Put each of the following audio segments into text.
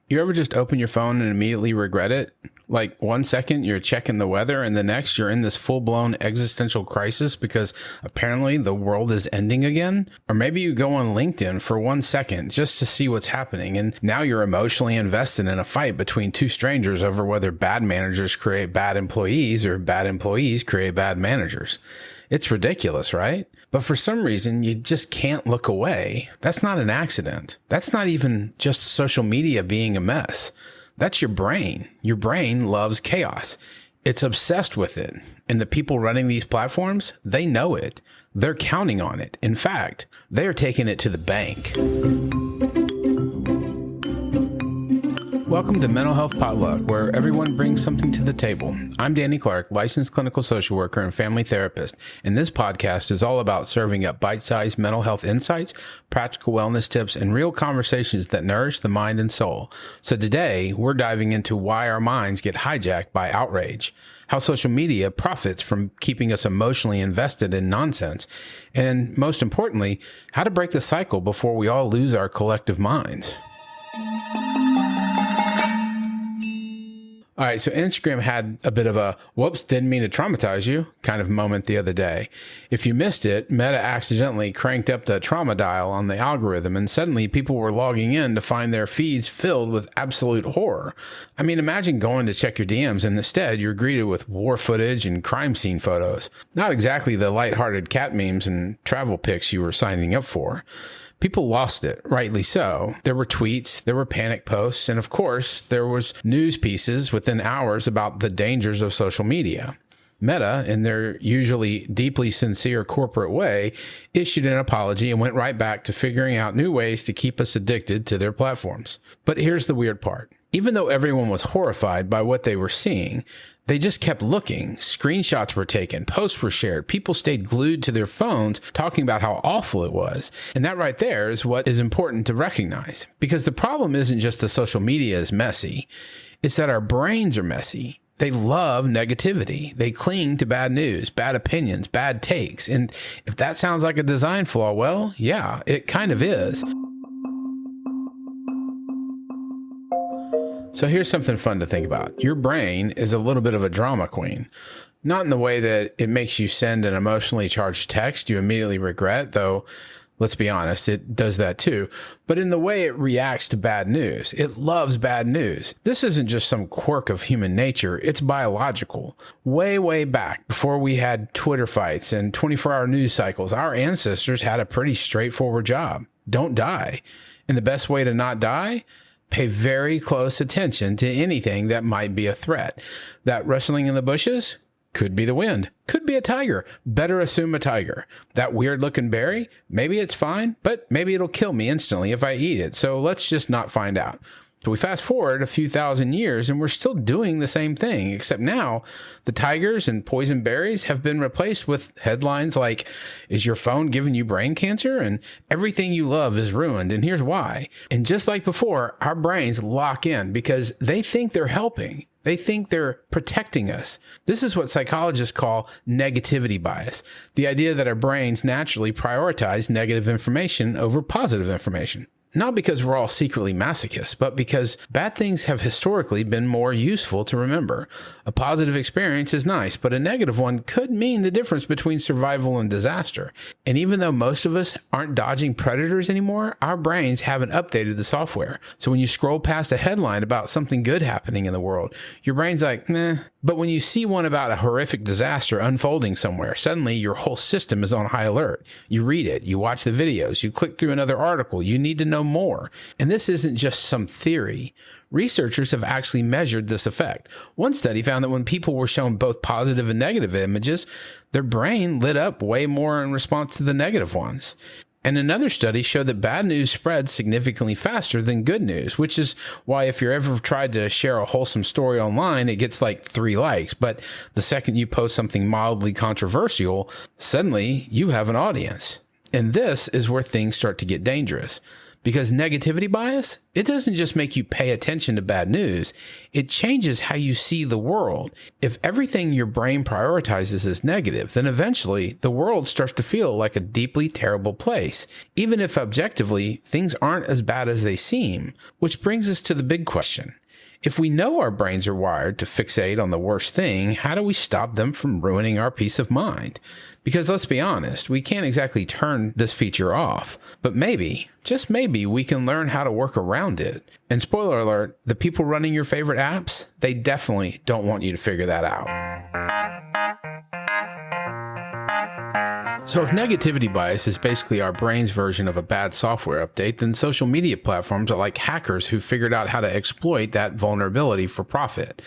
You ever just open your phone and immediately regret it? Like 1 second you're checking the weather and the next you're in this full-blown existential crisis because apparently the world is ending again? Or maybe you go on LinkedIn for 1 second just to see what's happening and now you're emotionally invested in a fight between two strangers over whether bad managers create bad employees or bad employees create bad managers. It's ridiculous, right? But for some reason, you just can't look away. That's not an accident. That's not even just social media being a mess. That's your brain. Your brain loves chaos. It's obsessed with it. And the people running these platforms, they know it. They're counting on it. In fact, they're taking it to the bank. Welcome to Mental Health Potluck, where everyone brings something to the table. I'm Danny Clark, licensed clinical social worker and family therapist, and this podcast is all about serving up bite-sized mental health insights, practical wellness tips, and real conversations that nourish the mind and soul. So today, we're diving into why our minds get hijacked by outrage, how social media profits from keeping us emotionally invested in nonsense, and most importantly, how to break the cycle before we all lose our collective minds. All right, so Instagram had a bit of a, whoops, didn't mean to traumatize you kind of moment the other day. If you missed it, Meta accidentally cranked up the trauma dial on the algorithm, and suddenly people were logging in to find their feeds filled with absolute horror. I mean, imagine going to check your DMs, and instead you're greeted with war footage and crime scene photos. Not exactly the lighthearted cat memes and travel pics you were signing up for. People lost it, rightly so. There were tweets, there were panic posts, and of course, there was news pieces within hours about the dangers of social media. Meta, in their usually deeply sincere corporate way, issued an apology and went right back to figuring out new ways to keep us addicted to their platforms. But here's the weird part. Even though everyone was horrified by what they were seeing, they just kept looking. Screenshots were taken, posts were shared, people stayed glued to their phones talking about how awful it was. And that right there is what is important to recognize. Because the problem isn't just the social media is messy, it's that our brains are messy. They love negativity. They cling to bad news, bad opinions, bad takes. And if that sounds like a design flaw, well, yeah, it kind of is. So here's something fun to think about. Your brain is a little bit of a drama queen. Not in the way that it makes you send an emotionally charged text you immediately regret, though, let's be honest, it does that too, but in the way it reacts to bad news. It loves bad news. This isn't just some quirk of human nature, it's biological. Way, way back, before we had Twitter fights and 24-hour news cycles, our ancestors had a pretty straightforward job. Don't die. And the best way to not die? Pay very close attention to anything that might be a threat. That rustling in the bushes could be the wind, could be a tiger. Better assume a tiger. That weird looking berry, maybe it's fine, but maybe it'll kill me instantly if I eat it. So let's just not find out. So we fast forward a few thousand years and we're still doing the same thing, except now the tigers and poison berries have been replaced with headlines like, is your phone giving you brain cancer? And everything you love is ruined. And here's why. And just like before, our brains lock in because they think they're helping. They think they're protecting us. This is what psychologists call negativity bias, the idea that our brains naturally prioritize negative information over positive information. Not because we're all secretly masochists, but because bad things have historically been more useful to remember. A positive experience is nice, but a negative one could mean the difference between survival and disaster. And even though most of us aren't dodging predators anymore, our brains haven't updated the software. So when you scroll past a headline about something good happening in the world, your brain's like, meh. But when you see one about a horrific disaster unfolding somewhere, suddenly your whole system is on high alert. You read it, you watch the videos, you click through another article, you need to know more. And this isn't just some theory. Researchers have actually measured this effect. One study found that when people were shown both positive and negative images, their brain lit up way more in response to the negative ones. And another study showed that bad news spreads significantly faster than good news, which is why if you're ever tried to share a wholesome story online, it gets like 3 likes. But the second you post something mildly controversial, suddenly you have an audience. And this is where things start to get dangerous. Because negativity bias, it doesn't just make you pay attention to bad news, it changes how you see the world. If everything your brain prioritizes is negative, then eventually the world starts to feel like a deeply terrible place, even if objectively things aren't as bad as they seem. Which brings us to the big question. If we know our brains are wired to fixate on the worst thing, how do we stop them from ruining our peace of mind? Because let's be honest, we can't exactly turn this feature off, but maybe, just maybe, we can learn how to work around it. And spoiler alert, the people running your favorite apps, they definitely don't want you to figure that out. So if negativity bias is basically our brain's version of a bad software update, then social media platforms are like hackers who figured out how to exploit that vulnerability for profit.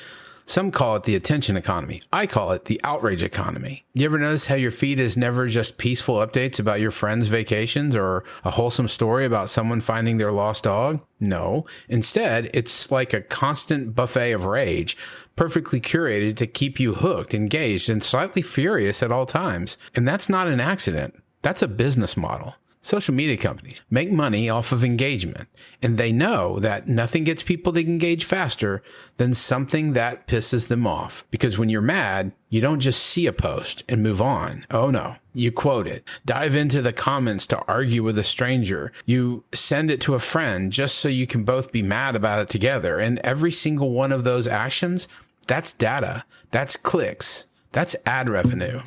Some call it the attention economy. I call it the outrage economy. You ever notice how your feed is never just peaceful updates about your friends' vacations or a wholesome story about someone finding their lost dog? No. Instead, it's like a constant buffet of rage, perfectly curated to keep you hooked, engaged, and slightly furious at all times. And that's not an accident. That's a business model. Social media companies make money off of engagement, and they know that nothing gets people to engage faster than something that pisses them off. Because when you're mad, you don't just see a post and move on. Oh no, you quote it, dive into the comments to argue with a stranger. You send it to a friend just so you can both be mad about it together. And every single one of those actions, that's data, that's clicks, that's ad revenue.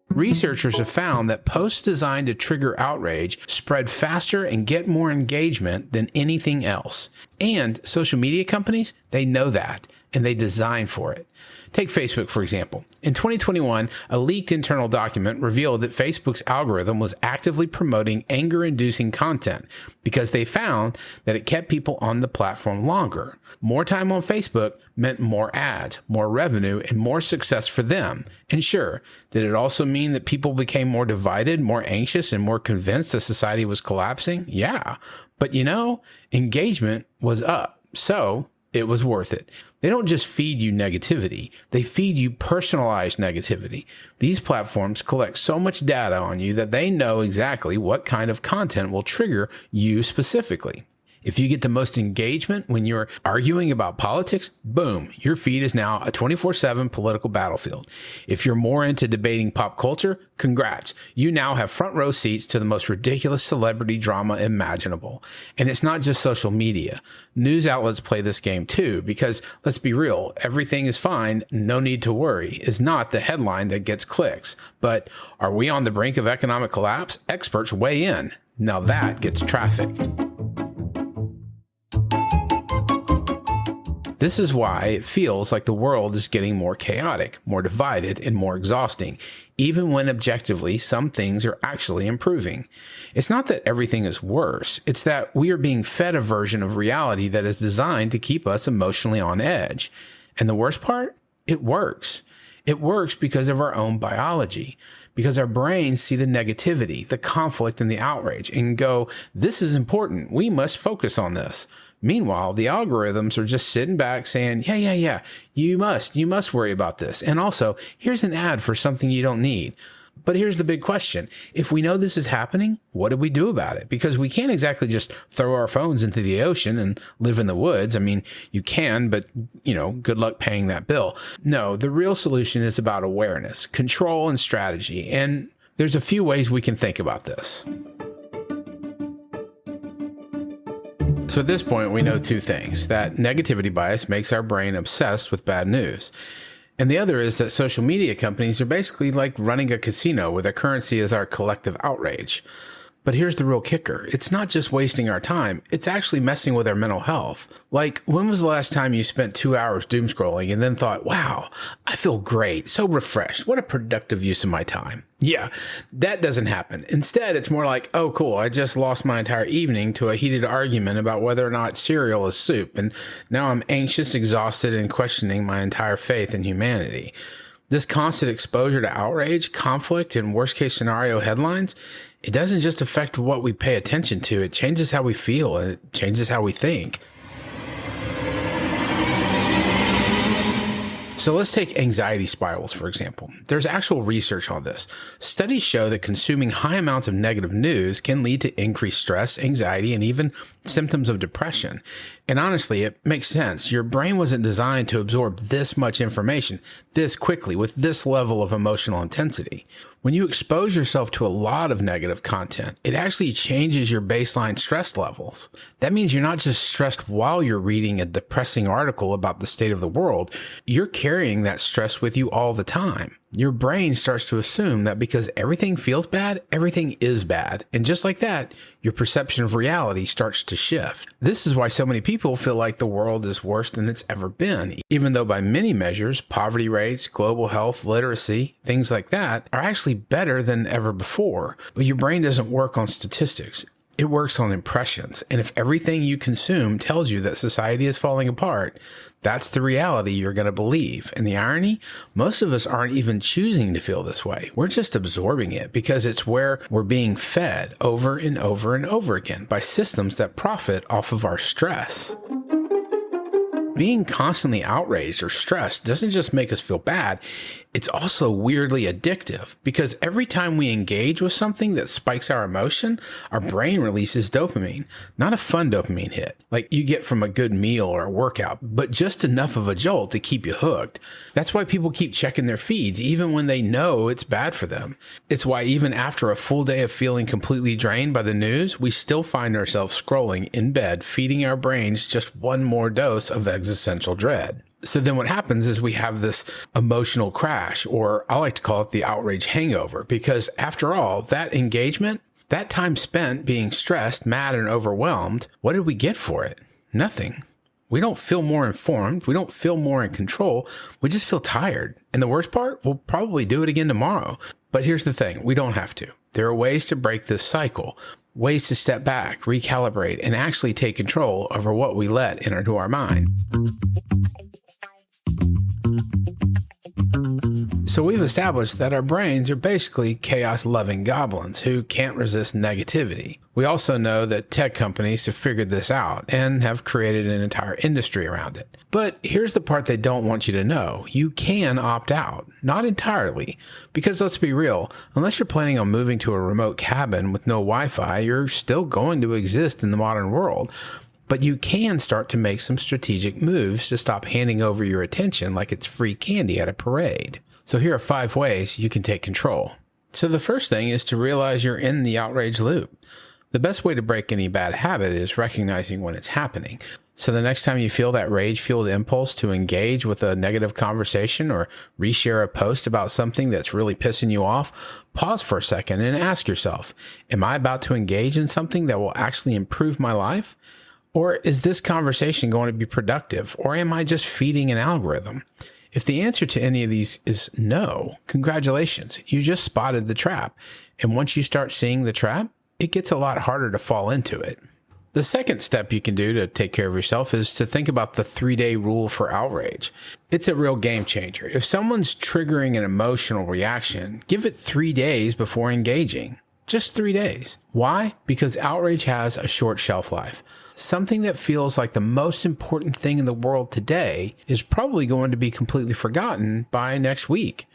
Researchers have found that posts designed to trigger outrage spread faster and get more engagement than anything else. And social media companies, they know that, and they design for it. Take Facebook, for example. In 2021, a leaked internal document revealed that Facebook's algorithm was actively promoting anger-inducing content because they found that it kept people on the platform longer. More time on Facebook meant more ads, more revenue, and more success for them. And sure, did it also mean that people became more divided, more anxious, and more convinced that society was collapsing? Yeah. But engagement was up. So it was worth it. They don't just feed you negativity. They feed you personalized negativity. These platforms collect so much data on you that they know exactly what kind of content will trigger you specifically. If you get the most engagement when you're arguing about politics, boom, your feed is now a 24/7 political battlefield. If you're more into debating pop culture, congrats. You now have front row seats to the most ridiculous celebrity drama imaginable. And it's not just social media. News outlets play this game too, because let's be real, everything is fine, no need to worry is not the headline that gets clicks. But are we on the brink of economic collapse? Experts weigh in. Now that gets traffic. This is why it feels like the world is getting more chaotic, more divided, and more exhausting, even when objectively some things are actually improving. It's not that everything is worse, it's that we are being fed a version of reality that is designed to keep us emotionally on edge. And the worst part? It works. It works because of our own biology, because our brains see the negativity, the conflict, and the outrage and go, this is important. We must focus on this. Meanwhile, the algorithms are just sitting back saying, yeah, you must worry about this. And also, here's an ad for something you don't need. But here's the big question. If we know this is happening, what do we do about it? Because we can't exactly just throw our phones into the ocean and live in the woods. I mean, you can, but, good luck paying that bill. No, the real solution is about awareness, control, and strategy. And there's a few ways we can think about this. So at this point, we know two things: that negativity bias makes our brain obsessed with bad news. And the other is that social media companies are basically like running a casino where their currency is our collective outrage. But here's the real kicker. It's not just wasting our time. It's actually messing with our mental health. Like, when was the last time you spent 2 hours doomscrolling and then thought, wow, I feel great, so refreshed. What a productive use of my time. Yeah, that doesn't happen. Instead, it's more like, oh, cool, I just lost my entire evening to a heated argument about whether or not cereal is soup. And now I'm anxious, exhausted, and questioning my entire faith in humanity. This constant exposure to outrage, conflict, and worst-case scenario headlines, it doesn't just affect what we pay attention to. It changes how we feel, and it changes how we think. So let's take anxiety spirals, for example. There's actual research on this. Studies show that consuming high amounts of negative news can lead to increased stress, anxiety, and even symptoms of depression. And honestly, it makes sense. Your brain wasn't designed to absorb this much information this quickly with this level of emotional intensity. When you expose yourself to a lot of negative content, it actually changes your baseline stress levels. That means you're not just stressed while you're reading a depressing article about the state of the world. You're carrying that stress with you all the time. Your brain starts to assume that because everything feels bad, everything is bad. And just like that, your perception of reality starts to shift. This is why so many people feel like the world is worse than it's ever been, even though by many measures, poverty rates, global health, literacy, things like that are actually better than ever before. But your brain doesn't work on statistics. It works on impressions. And if everything you consume tells you that society is falling apart, that's the reality you're going to believe. And the irony, most of us aren't even choosing to feel this way. We're just absorbing it because it's where we're being fed over and over and over again by systems that profit off of our stress. Being constantly outraged or stressed doesn't just make us feel bad, it's also weirdly addictive because every time we engage with something that spikes our emotion, our brain releases dopamine. Not a fun dopamine hit like you get from a good meal or a workout, but just enough of a jolt to keep you hooked. That's why people keep checking their feeds even when they know it's bad for them. It's why even after a full day of feeling completely drained by the news, we still find ourselves scrolling in bed, feeding our brains just one more dose of existential dread. So then what happens is we have this emotional crash, or I like to call it the outrage hangover, because after all, that engagement, that time spent being stressed, mad, and overwhelmed, what did we get for it? Nothing. We don't feel more informed. We don't feel more in control. We just feel tired. And the worst part, we'll probably do it again tomorrow. But here's the thing, we don't have to. There are ways to break this cycle, ways to step back, recalibrate, and actually take control over what we let into our mind. So we've established that our brains are basically chaos-loving goblins who can't resist negativity. We also know that tech companies have figured this out and have created an entire industry around it. But here's the part they don't want you to know. You can opt out. Not entirely. Because let's be real, unless you're planning on moving to a remote cabin with no Wi-Fi, you're still going to exist in the modern world. But you can start to make some strategic moves to stop handing over your attention like it's free candy at a parade. So here are 5 ways you can take control. So the first thing is to realize you're in the outrage loop. The best way to break any bad habit is recognizing when it's happening. So the next time you feel that rage-fueled impulse to engage with a negative conversation or reshare a post about something that's really pissing you off, pause for a second and ask yourself, am I about to engage in something that will actually improve my life? Or is this conversation going to be productive? Or am I just feeding an algorithm? If the answer to any of these is no, congratulations, you just spotted the trap. And once you start seeing the trap, it gets a lot harder to fall into it. The second step you can do to take care of yourself is to think about the 3-day rule for outrage. It's a real game changer. If someone's triggering an emotional reaction, give it 3 days before engaging. Just 3 days. Why? Because outrage has a short shelf life. Something that feels like the most important thing in the world today is probably going to be completely forgotten by next week.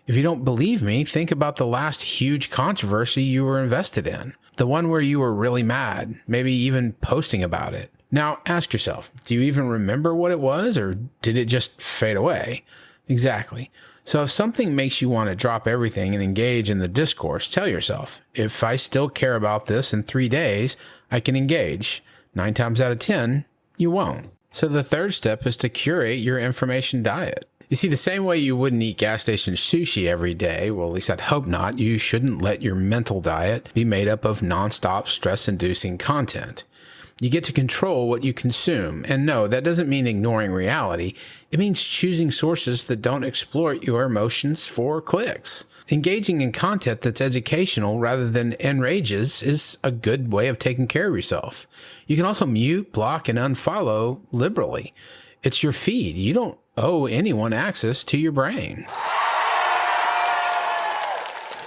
If you don't believe me, think about the last huge controversy you were invested in. The one where you were really mad, maybe even posting about it. Now ask yourself, do you even remember what it was, or did it just fade away? Exactly. So if something makes you want to drop everything and engage in the discourse, tell yourself, if I still care about this in 3 days, I can engage. 9 times out of 10, you won't. So the third step is to curate your information diet. You see, the same way you wouldn't eat gas station sushi every day, well, at least I'd hope not, you shouldn't let your mental diet be made up of nonstop stress-inducing content. You get to control what you consume. And no, that doesn't mean ignoring reality. It means choosing sources that don't exploit your emotions for clicks. Engaging in content that's educational rather than enrages is a good way of taking care of yourself. You can also mute, block, and unfollow liberally. It's your feed. You don't owe anyone access to your brain.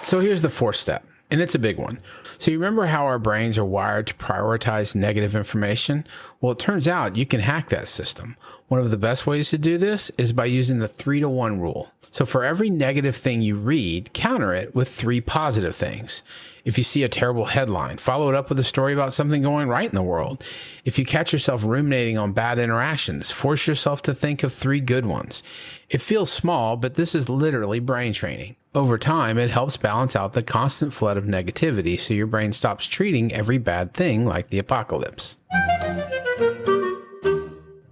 So here's the fourth step. And it's a big one. So you remember how our brains are wired to prioritize negative information? Well, it turns out you can hack that system. One of the best ways to do this is by using the 3-to-1 rule. So for every negative thing you read, counter it with 3 positive things. If you see a terrible headline, follow it up with a story about something going right in the world. If you catch yourself ruminating on bad interactions, force yourself to think of 3 good ones. It feels small, but this is literally brain training. Over time, it helps balance out the constant flood of negativity so your brain stops treating every bad thing like the apocalypse.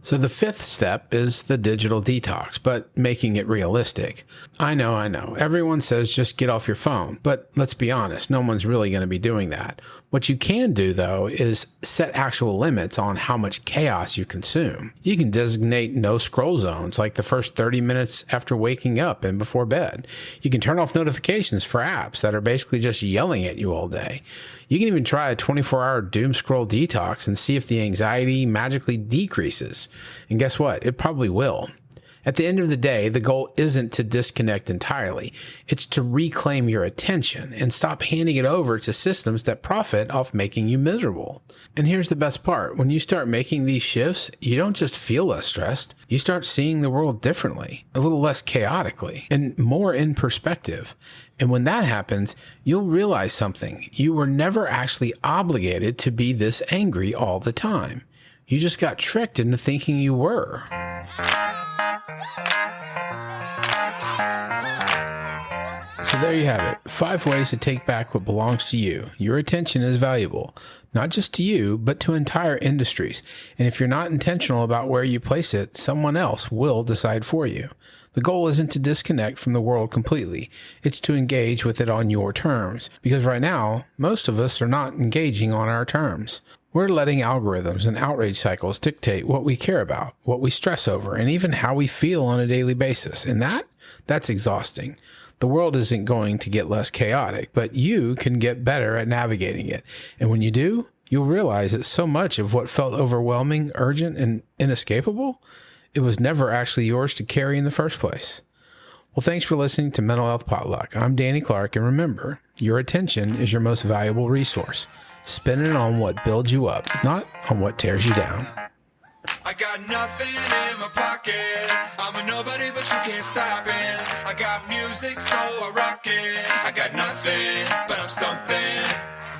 So the 5th step is the digital detox, but making it realistic. I know. Everyone says just get off your phone, but let's be honest, no one's really going to be doing that. What you can do, though, is set actual limits on how much chaos you consume. You can designate no scroll zones, like the first 30 minutes after waking up and before bed. You can turn off notifications for apps that are basically just yelling at you all day. You can even try a 24-hour doom scroll detox and see if the anxiety magically decreases. And guess what? It probably will. At the end of the day, the goal isn't to disconnect entirely. It's to reclaim your attention and stop handing it over to systems that profit off making you miserable. And here's the best part. When you start making these shifts, you don't just feel less stressed. You start seeing the world differently, a little less chaotically, and more in perspective. And when that happens, you'll realize something. You were never actually obligated to be this angry all the time. You just got tricked into thinking you were. So there you have it. 5 ways to take back what belongs to you. Your attention is valuable, not just to you, but to entire industries. And if you're not intentional about where you place it, someone else will decide for you. The goal isn't to disconnect from the world completely. It's to engage with it on your terms. Because right now, most of us are not engaging on our terms. We're letting algorithms and outrage cycles dictate what we care about, what we stress over, and even how we feel on a daily basis. And that's exhausting. The world isn't going to get less chaotic, but you can get better at navigating it. And when you do, you'll realize that so much of what felt overwhelming, urgent, and inescapable, it was never actually yours to carry in the first place. Well, thanks for listening to Mental Health Potluck. I'm Danny Clark, and remember, your attention is your most valuable resource. Spend it on what builds you up, not on what tears you down. I got nothing in my pocket. I'm a nobody, but you can't stop it. I got music, so I rock it. I got nothing, but I'm something.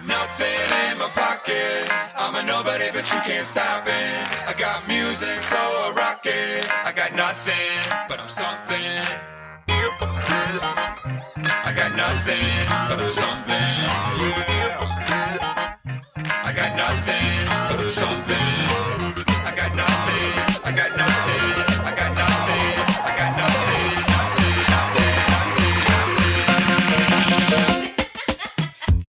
Nothing in my pocket. I'm a nobody, but you can't stop it. I got music, so I rock it. I got nothing, but I'm something. I got nothing, but I'm something.